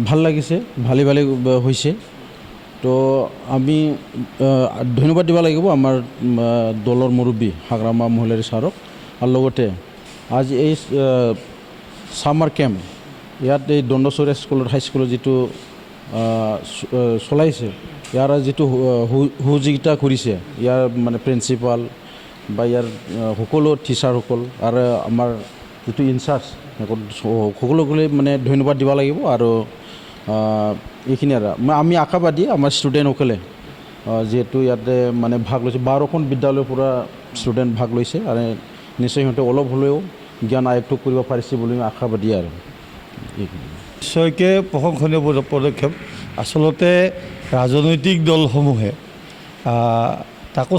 ভাল লাগিছে, ভালে হৈছে। তো আমি ধন্যবাদ দিব লাগিব আমাৰ দলৰ মুৰব্বী হাগ্ৰামা মহিলাৰী ছাৰক। আৰু লগতে আজি এই ছামাৰ কেম্প ইয়াত এই দণ্ডচৰীয়া স্কুলত হাইস্কুলত যিটো চলাইছে, ইয়াৰ যিটো সহযোগিতা কৰিছে ইয়াৰ মানে প্ৰিন্সিপাল বা ইয়াৰ সকলো টিচাৰসকল আৰু আমাৰ যিটো ইনচাৰ্জ সকলোকে মানে ধন্যবাদ দিব লাগিব। আৰু এইখিনি আৰু আমি আশাবাদী আমাৰ ষ্টুডেণ্টসকলে যিহেতু ইয়াতে মানে ভাগ লৈছে, 12খন বিদ্যালয়ৰ পৰা ষ্টুডেণ্ট ভাগ লৈছে আৰু নিশ্চয় সিহঁতে অলপ হ'লেও জ্ঞান আয়ত্ত কৰিব পাৰিছে বুলি আমি আশাবাদী। আৰু নিশ্চয়কৈ প্ৰশংসনীয় পদক্ষেপ। আচলতে ৰাজনৈতিক দলসমূহে তাকো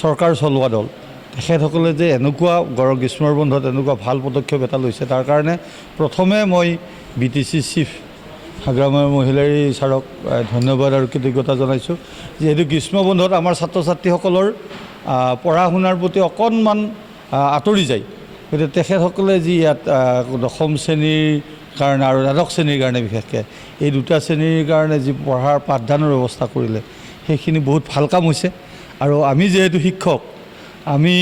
চৰকাৰ চলোৱা দল, তেখেতসকলে যে এনেকুৱা গ্ৰীষ্মৰ বন্ধত এনেকুৱা ভাল পদক্ষেপ এটা লৈছে, তাৰ কাৰণে প্ৰথমে মই BTC চিফ হাগ্ৰামা মহিলাৰী ছাৰক ধন্যবাদ আৰু কৃতজ্ঞতা জনাইছোঁ। যিহেতু গ্ৰীষ্ম বন্ধত আমাৰ ছাত্ৰ ছাত্ৰীসকলৰ পঢ়া শুনাৰ প্ৰতি অকণমান আঁতৰি যায়, গতিকে তেখেতসকলে যি ইয়াত 10ম শ্ৰেণীৰ কাৰণে আৰু দ্বাদশ শ্ৰেণীৰ কাৰণে বিশেষকৈ এই দুটা শ্ৰেণীৰ কাৰণে যি পঢ়াৰ পাঠদানৰ ব্যৱস্থা কৰিলে, সেইখিনি বহুত ভাল কাম হৈছে। আৰু আমি যিহেতু শিক্ষক, আমি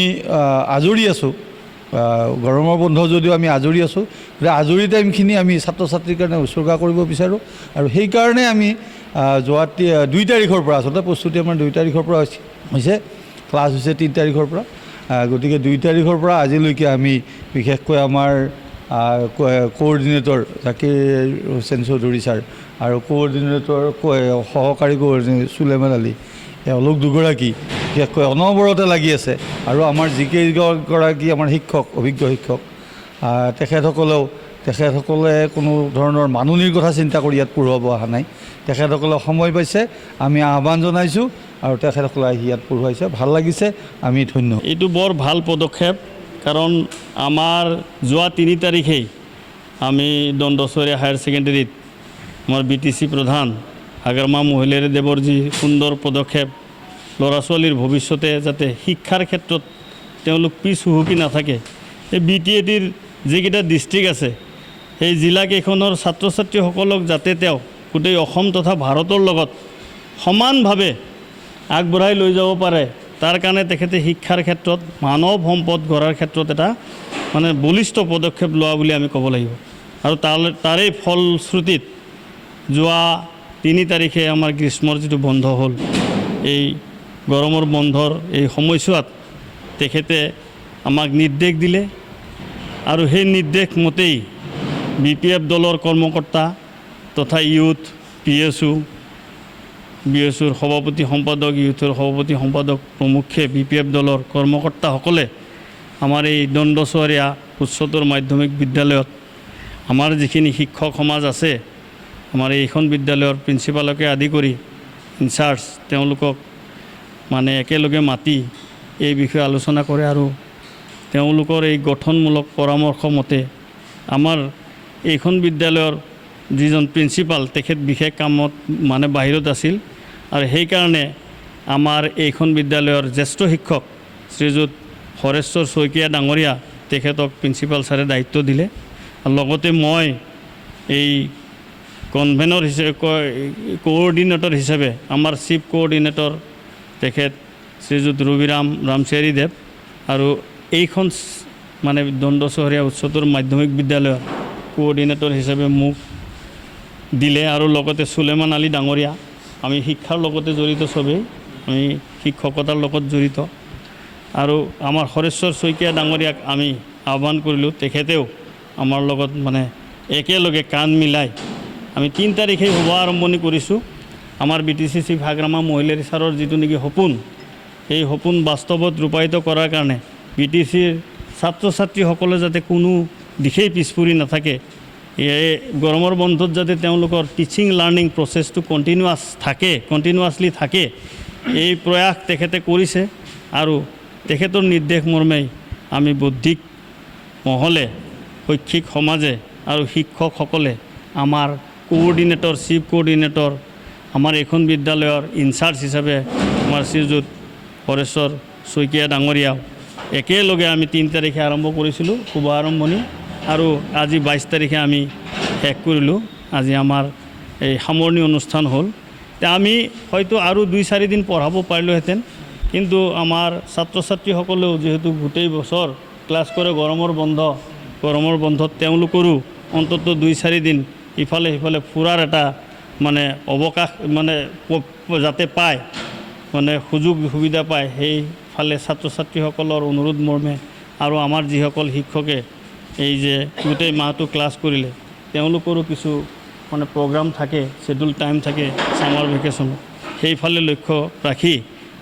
আজৰি আছোঁ, গৰমৰ বন্ধ যদিও আমি আজৰি আছোঁ, গতিকে আজৰি টাইমখিনি আমি ছাত্ৰ ছাত্ৰীৰ কাৰণে উৎসৰ্গা কৰিব বিচাৰোঁ। আৰু সেইকাৰণে আমি যোৱা 2 তাৰিখৰ পৰা, আচলতে প্ৰস্তুতি আমাৰ 2 তাৰিখৰ পৰা হৈছে, ক্লাছ হৈছে 3 তাৰিখৰ পৰা। গতিকে 2 তাৰিখৰ পৰা আজিলৈকে আমি বিশেষকৈ আমাৰ কোঅৰ্ডিনেটৰ জাকিৰ হুছেইন চৌধুৰী ছাৰ আৰু কোঅৰ্ডিনেটৰ সহকাৰী কোঅৰ্ডিনেটৰ সুলেমান আলী, এওঁলোক দুগৰাকী বিশেষকৈ অনবৰতে লাগি আছে। আৰু আমাৰ যিকেইগৰাকী আমাৰ শিক্ষক, অভিজ্ঞ শিক্ষক, তেখেতসকলে কোনো ধৰণৰ মাননিৰ কথা চিন্তা কৰি ইয়াত পঢ়ুৱাব অহা নাই। তেখেতসকলে সময় পাইছে, আমি আহ্বান জনাইছোঁ আৰু তেখেতসকলে আহি ইয়াত পঢ়ুৱাইছে, ভাল লাগিছে, আমি ধন্য। এইটো বৰ ভাল পদক্ষেপ, কাৰণ আমাৰ যোৱা 3 তাৰিখেই আমি দণ্ডচৰীয়া হায়াৰ ছেকেণ্ডেৰীত আমাৰ BTC প্ৰধান হাগ্ৰামা মহিলাৰী দেৱৰ যি সুন্দৰ পদক্ষেপ, ল'ৰা ছোৱালীৰ ভৱিষ্যতে যাতে শিক্ষাৰ ক্ষেত্ৰত তেওঁলোক পিছ হুহুকি নাথাকে, এই BTATৰ যিকেইটা ডিষ্ট্ৰিক্ট আছে সেই জিলাকেইখনৰ ছাত্ৰ ছাত্ৰীসকলক যাতে তেওঁ গোটেই অসম তথা ভাৰতৰ লগত সমানভাৱে আগবঢ়াই লৈ যাব পাৰে, তাৰ কাৰণে তেখেতে শিক্ষাৰ ক্ষেত্ৰত মানৱ সম্পদ গঢ়াৰ ক্ষেত্ৰত এটা মানে বলিষ্ঠ পদক্ষেপ লোৱা বুলি আমি ক'ব লাগিব। আৰু তাৰেই ফলশ্ৰুতিত যোৱা 3 তাৰিখে আমাৰ গ্ৰীষ্মৰ যিটো বন্ধ হ'ল, এই গৰমৰ বন্ধৰ এই সময়ছোৱাত তেখেতে আমাক নিৰ্দেশ দিলে আৰু সেই নিৰ্দেশ মতেই BPF দলৰ কৰ্মকৰ্তা তথা ইউথ BSUৰ সভাপতি সম্পাদক, ইউথৰ সভাপতি সম্পাদক প্ৰমুখ্যে BPF দলৰ কৰ্মকৰ্তাসকলে আমাৰ এই দণ্ডচৰীয়া উচ্চতৰ মাধ্যমিক বিদ্যালয়ত আমাৰ যিখিনি শিক্ষক সমাজ আছে, আমাৰ এইখন বিদ্যালয়ৰ প্ৰিন্সিপালকে আদি কৰি ইনচাৰ্জ, তেওঁলোকক মানে একেলগে মাতি এই বিষয়ে আলোচনা কৰে। আৰু তেওঁলোকৰ এই গঠনমূলক পৰামৰ্শ মতে আমাৰ এইখন বিদ্যালয়ৰ যিজন প্ৰিন্সিপাল, তেখেত বিশেষ কামত মানে বাহিৰত আছিল, আৰু সেইকাৰণে আমাৰ এইখন বিদ্যালয়ৰ জ্যেষ্ঠ শিক্ষক শ্ৰীযুত হৰেশ্বৰ শইকীয়া ডাঙৰীয়া, তেখেতক প্ৰিন্সিপাল ছাৰে দায়িত্ব দিলে। আৰু লগতে মই এই কনভেনৰ হিচাপে কোঅৰ্ডিনেটৰ হিচাপে আমাৰ চিফ কোঅৰ্ডিনেটৰ তেখেত শ্ৰীযুত ৰবিৰাম ৰামচাৰী দেৱ, আৰু এইখন মানে দণ্ডচৰীয়া উচ্চতৰ মাধ্যমিক বিদ্যালয়ৰ কোঅৰ্ডিনেটৰ হিচাপে মোক দিলে। আৰু লগতে সুলেমান আলী ডাঙৰীয়া, আমি শিক্ষাৰ লগতে জড়িত, চবেই আমি শিক্ষকতাৰ লগত জড়িত। আৰু আমাৰ হৰেশ্বৰ শইকীয়া ডাঙৰীয়াক আমি আহ্বান কৰিলোঁ, তেখেতেও আমাৰ লগত মানে একেলগে কাণ মিলাই আমি 3 তাৰিখে শুভ আৰম্ভণি কৰিছোঁ। আমাৰ BTC চিফ হাগ্ৰামা মহিলাৰী ছাৰৰ যিটো নেকি সপোন, সেই সপোন বাস্তৱত ৰূপায়িত কৰাৰ কাৰণে BTCৰ ছাত্ৰ ছাত্ৰীসকলে যাতে কোনো দিশেই পিছ পৰি নাথাকে, এই গৰমৰ বন্ধত যাতে তেওঁলোকৰ টিচিং লাৰ্ণিং প্ৰচেছটো কণ্টিনিউৱাছলি থাকে, এই প্ৰয়াস তেখেতে কৰিছে। আৰু তেখেতৰ নিৰ্দেশ মৰ্মে আমি বৌদ্ধিক মহলে, শৈক্ষিক সমাজে আৰু শিক্ষকসকলে আমাৰ কোঅৰ্ডিনেটৰ, চিফ কোঅৰ্ডিনেটৰ, আমাৰ এইখন বিদ্যালয়ৰ ইনচাৰ্জ হিচাপে আমাৰ শ্ৰীযুত হৰেশ্বৰ শইকীয়া ডাঙৰীয়া, একেলগে আমি 3 তাৰিখে আৰম্ভ কৰিছিলোঁ শুভ আৰম্ভণি, আৰু আজি 22 তাৰিখে আমি শেষ কৰিলোঁ। আজি আমাৰ এই সামৰণি অনুষ্ঠান হ'ল। তে আমি হয়তো আৰু 2-4 দিন পঢ়াব পাৰিলোহেঁতেন, কিন্তু আমাৰ ছাত্ৰ ছাত্ৰীসকলেও যিহেতু গোটেই বছৰ ক্লাছ কৰে, গৰমৰ বন্ধত তেওঁলোকৰো অন্তত 2-4 দিন ইফালে সিফালে ফুৰাৰ এটা মানে অৱকাশ মানে যাতে পায়, মানে সুযোগ সুবিধা পায়, সেইফালে ছাত্ৰ ছাত্ৰীসকলৰ অনুৰোধ মৰ্মে আৰু আমাৰ যিসকল শিক্ষকে এই যে গোটেই মাহটো ক্লাছ কৰিলে তেওঁলোকৰো কিছু মানে প্ৰগ্ৰাম থাকে, শ্বেডিউল টাইম থাকে ছামাৰ ভেকেশ্যনত, সেইফালে লক্ষ্য ৰাখি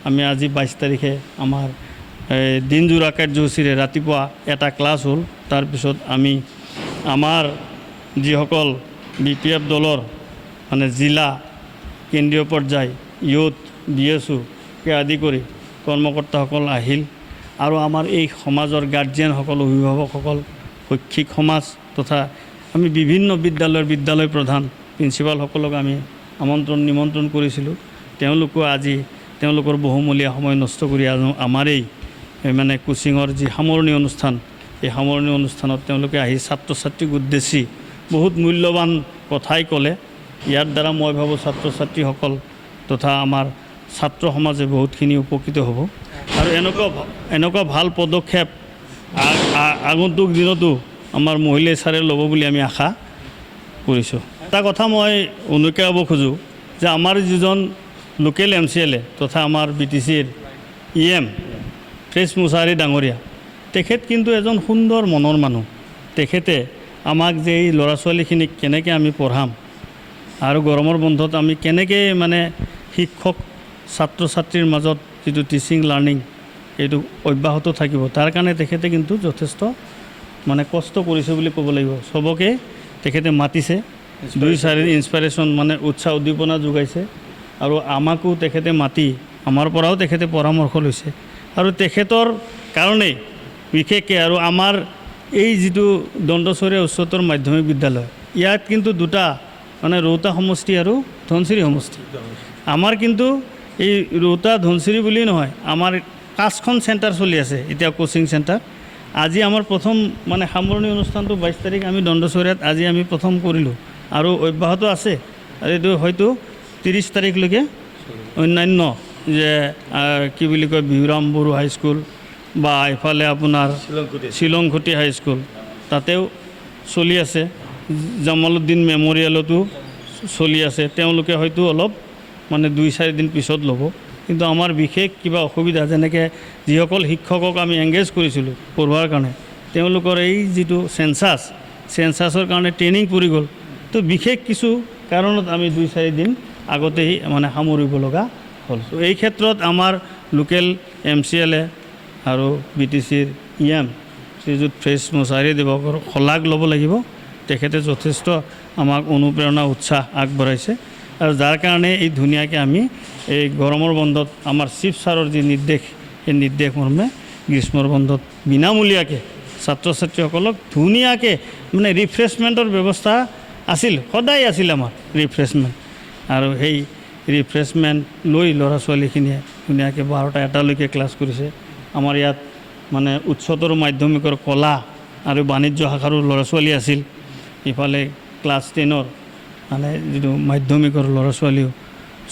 আমি আজি 22 তাৰিখে আমাৰ দিনজোৰা কাৰ্যসূচীৰে ৰাতিপুৱা এটা ক্লাছ হ'ল। তাৰপিছত আমি আমাৰ যিসকল BPF দলৰ মানে জিলা, কেন্দ্ৰীয় পৰ্যায়, ইউথ, BSOকে আদি কৰি কৰ্মকৰ্তাসকল আহিল আৰু আমাৰ এই সমাজৰ গাৰ্জিয়ানসকল, অভিভাৱকসকল, শৈক্ষিক সমাজ তথা আমি বিভিন্ন বিদ্যালয় প্ৰধান, প্ৰিন্সিপালসকলক আমি নিমন্ত্ৰণ কৰিছিলোঁ। তেওঁলোকো আজি তেওঁলোকৰ বহুমূলীয়া সময় নষ্ট কৰি আমাৰ এই মানে কোচিঙৰ যি সামৰণি অনুষ্ঠান, এই সামৰণি অনুষ্ঠানত তেওঁলোকে আহি ছাত্ৰ ছাত্ৰীক উদ্দেশ্যি বহুত মূল্যৱান কথাই ক'লে। ইয়াৰ দ্বাৰা মই ভাবোঁ ছাত্ৰ ছাত্ৰীসকল তথা আমাৰ ছাত্ৰ সমাজে বহুতখিনি উপকৃত হ'ব আৰু এনেকুৱা ভাল পদক্ষেপ আগন্তুক দিনতো আমাৰ মহিলাই ছাৰে ল'ব বুলি আমি আশা কৰিছোঁ। এটা কথা মই উনুকিয়াব খোজোঁ যে আমাৰ যিজন লোকেল MCLA তথা আমাৰ BTCৰ EM ফ্ৰেছ মুছাহাৰী ডাঙৰীয়া, তেখেত কিন্তু এজন সুন্দৰ মনৰ মানুহ। তেখেতে আমাক যে এই ল'ৰা ছোৱালীখিনিক কেনেকৈ আমি পঢ়াম আৰু গৰমৰ বন্ধত আমি কেনেকৈ মানে শিক্ষক ছাত্ৰ ছাত্ৰীৰ মাজত যিটো টিচিং লাৰ্ণিং এইটো অব্যাহত থাকিব, তাৰ কাৰণে তেখেতে কিন্তু যথেষ্ট মানে কষ্ট কৰিছে বুলি ক'ব লাগিব। চবকে তেখেতে মাতিছে, 2-4 ইনস্পিৰেশ্যন মানে উৎসাহ উদ্দীপনা যোগাইছে আৰু আমাকো তেখেতে মাতি আমাৰ পৰাও তেখেতে পৰামৰ্শ লৈছে আৰু তেখেতৰ কাৰণেই বিশেষকৈ আৰু আমাৰ এই যিটো দণ্ডচৰীয়া উচ্চতৰ মাধ্যমিক বিদ্যালয়, ইয়াত কিন্তু দুটা মানে ৰৌতা সমষ্টি আৰু ধনচিৰি সমষ্টি। আমাৰ কিন্তু এই ৰৌতা ধনচিৰি বুলি নহয়, আমাৰ 5খন চেণ্টাৰ চলি আছে এতিয়া কোচিং চেণ্টাৰ। আজি আমাৰ প্ৰথম মানে সামৰণি অনুষ্ঠানটো 22 তাৰিখ আমি দণ্ডচৰীয়াত আজি আমি প্ৰথম কৰিলোঁ আৰু অব্যাহত আছে আৰু এইটো হয়তো 30 তাৰিখলৈকে অন্যান্য যে কি বুলি কয় বিহুৰাম বড়ো হাইস্কুল বা এইফালে আপোনাৰ শ্বিলংখুটি হাইস্কুল তাতেও চলি আছে, জামালুদ্দিন মেমৰিয়েলতো চলি আছে। তেওঁলোকে হয়তো অলপ মানে 2-4 দিন পিছত ল'ব, কিন্তু আমাৰ বিশেষ কিবা অসুবিধা যেনেকৈ যিসকল শিক্ষকক আমি এংগেজ কৰিছিলোঁ পঢ়োৱাৰ কাৰণে, তেওঁলোকৰ এই যিটো চেঞ্চাছৰ কাৰণে ট্ৰেইনিং পৰি গ'ল, তো বিশেষ কিছু কাৰণত আমি 2-4 দিন আগতেই মানে সামৰিব লগা হ'ল। এই ক্ষেত্ৰত আমাৰ লোকেল MCLA আৰু BTCৰ EM শ্ৰীযুত ফ্ৰেছ মুছাহাৰী দেৱকৰ শলাগ ল'ব লাগিব। তেখেতে যথেষ্ট আমাক অনুপ্ৰেৰণা উৎসাহ আগবঢ়াইছে আৰু যাৰ কাৰণে এই ধুনীয়াকৈ আমি এই গৰমৰ বন্ধত আমাৰ চিফ ছাৰৰ যি নিৰ্দেশ, সেই নিৰ্দেশ মৰ্মে গ্ৰীষ্মৰ বন্ধত বিনামূলীয়াকৈ ছাত্ৰ ছাত্ৰীসকলক ধুনীয়াকৈ মানে ৰিফ্ৰেছমেণ্টৰ ব্যৱস্থা আছিল, সদায় আছিল আমাৰ ৰিফ্ৰেছমেণ্ট আৰু সেই ৰিফ্ৰেছমেণ্ট লৈ ল'ৰা ছোৱালীখিনিয়ে ধুনীয়াকৈ 12টা-1টালৈকে ক্লাছ কৰিছে। আমাৰ ইয়াত মানে উচ্চতৰ মাধ্যমিকৰ কলা আৰু বাণিজ্য শাখাৰো ল'ৰা ছোৱালী আছিল, ইফালে ক্লাছ 10ৰ মানে যিটো মাধ্যমিকৰ ল'ৰা ছোৱালীও,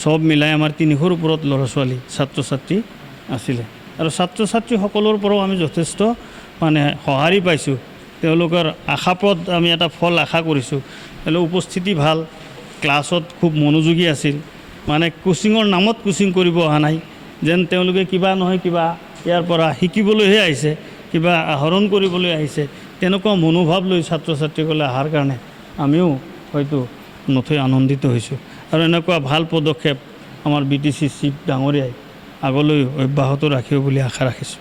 সব মিলাই আমাৰ 300ৰ ওপৰত ল'ৰা ছোৱালী ছাত্ৰ ছাত্ৰী আছিলে আৰু ছাত্ৰ ছাত্ৰীসকলৰ পৰাও আমি যথেষ্ট মানে সঁহাৰি পাইছোঁ। তেওঁলোকৰ আশাপ্ৰদ আমি এটা ফল আশা কৰিছোঁ। তেওঁলোকৰ উপস্থিতি ভাল, ক্লাছত খুব মনোযোগী আছিল, মানে কোচিঙৰ নামত কোচিং কৰিব অহা নাই, যেন তেওঁলোকে কিবা নহয় কিবা ইয়াৰ পৰা শিকিবলৈহে আহিছে, কিবা আহৰণ কৰিবলৈ আহিছে, তেনেকুৱা মনোভাৱ লৈ ছাত্ৰ ছাত্ৰীসকলে অহাৰ কাৰণে আমিও হয়তো নথৈ আনন্দিত হৈছোঁ আৰু এনেকুৱা ভাল পদক্ষেপ আমাৰ BTC চিফ ডাঙৰীয়াই আগলৈ অব্যাহত ৰাখিব বুলি আশা ৰাখিছোঁ।